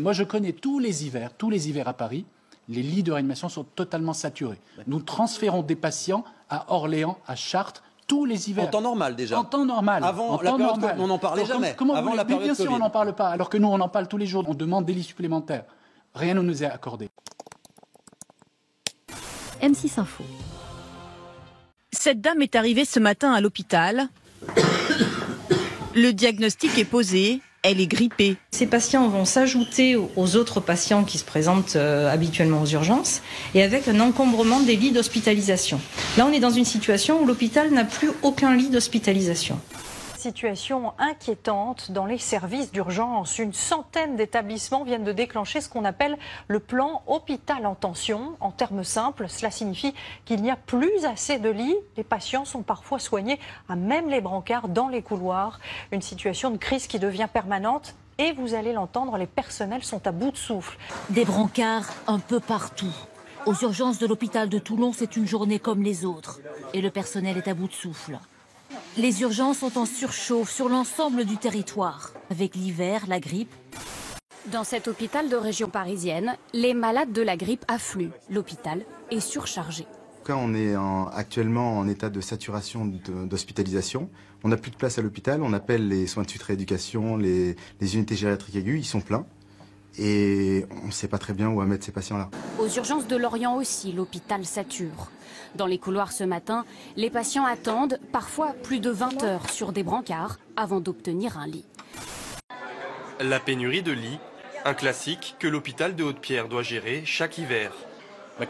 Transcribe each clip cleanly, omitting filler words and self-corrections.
Moi, je connais tous les hivers à Paris, les lits de réanimation sont totalement saturés. Nous transférons des patients à Orléans, à Chartres, tous les hivers. En temps normal déjà. En temps normal. Avant la période Covid, on n'en parlait jamais. Avant la période bien sûr, Covid. on n'en parle pas. Alors que nous, on en parle tous les jours. On demande des lits supplémentaires. Rien ne nous est accordé. M6 Info. Cette dame est arrivée ce matin à l'hôpital. Le diagnostic est posé. Elle est grippée. Ces patients vont s'ajouter aux autres patients qui se présentent habituellement aux urgences et avec un encombrement des lits d'hospitalisation. Là, on est dans une situation où l'hôpital n'a plus aucun lit d'hospitalisation. Situation inquiétante dans les services d'urgence. Une centaine d'établissements viennent de déclencher ce qu'on appelle le plan hôpital en tension. En termes simples, cela signifie qu'il n'y a plus assez de lits. Les patients sont parfois soignés à même les brancards dans les couloirs. Une situation de crise qui devient permanente. Et vous allez l'entendre, les personnels sont à bout de souffle. Des brancards un peu partout. Aux urgences de l'hôpital de Toulon, c'est une journée comme les autres. Et le personnel est à bout de souffle. Les urgences sont en surchauffe sur l'ensemble du territoire, avec l'hiver, la grippe. Dans cet hôpital de région parisienne, les malades de la grippe affluent. L'hôpital est surchargé. On est actuellement en état de saturation d'hospitalisation. On n'a plus de place à l'hôpital. On appelle les soins de suite rééducation, les unités gériatriques aiguës. Ils sont pleins. Et on ne sait pas très bien où à mettre ces patients-là. Aux urgences de Lorient aussi, l'hôpital sature. Dans les couloirs ce matin, les patients attendent parfois plus de 20 heures sur des brancards avant d'obtenir un lit. La pénurie de lits, un classique que l'hôpital de Haute-Pierre doit gérer chaque hiver.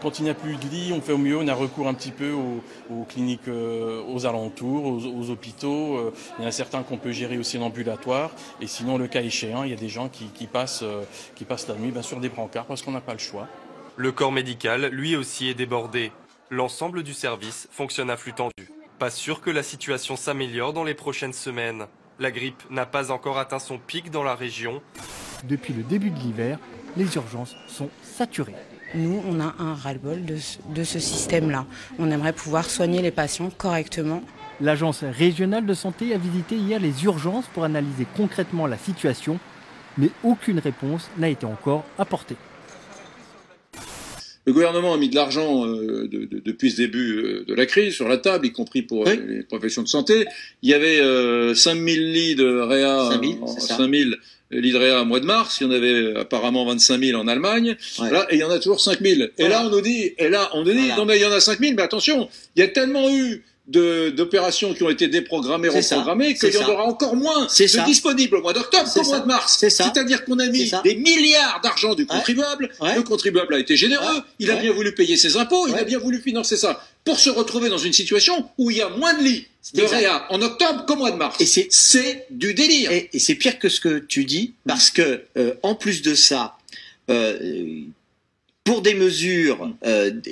Quand il n'y a plus de lits, on fait au mieux, on a recours un petit peu aux cliniques aux alentours, aux hôpitaux. Il y en a certains qu'on peut gérer aussi en ambulatoire. Et sinon, le cas échéant, il y a des gens qui passent la nuit sur des brancards parce qu'on n'a pas le choix. Le corps médical, lui aussi, est débordé. L'ensemble du service fonctionne à flux tendu. Pas sûr que la situation s'améliore dans les prochaines semaines. La grippe n'a pas encore atteint son pic dans la région. Depuis le début de l'hiver, les urgences sont saturées. Nous, on a un ras-le-bol de ce système-là. On aimerait pouvoir soigner les patients correctement. L'agence régionale de santé a visité hier les urgences pour analyser concrètement la situation, mais aucune réponse n'a été encore apportée. Le gouvernement a mis de l'argent depuis ce début de la crise sur la table, y compris pour les professions de santé. Il y avait 5000 lits de réa, 5000 lits de réa au mois de mars. Il y en avait apparemment 25 000 en Allemagne. Ouais. Là, et il y en a toujours 5000. Et là, on nous dit, non mais il y en a 5000, mais attention, il y a tellement eu d'opérations qui ont été déprogrammées, reprogrammées, qu'il y en aura encore moins de disponibles au mois d'octobre qu'au mois de mars. C'est-à-dire qu'on a mis des milliards d'argent du contribuable. Le contribuable a été généreux, il a bien voulu payer ses impôts, il a bien voulu financer ça, pour se retrouver dans une situation où il y a moins de lits de réa en octobre qu'au mois de mars. Et c'est du délire. Et c'est pire que ce que tu dis, parce que en plus de ça, pour des mesures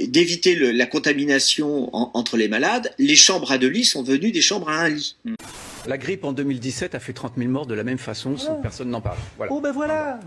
d'éviter la contamination entre les malades, les chambres à 2 lits sont devenues des chambres à 1 lit. La grippe en 2017 a fait 30 000 morts de la même façon, sans personne n'en parle. Voilà. Oh ben voilà.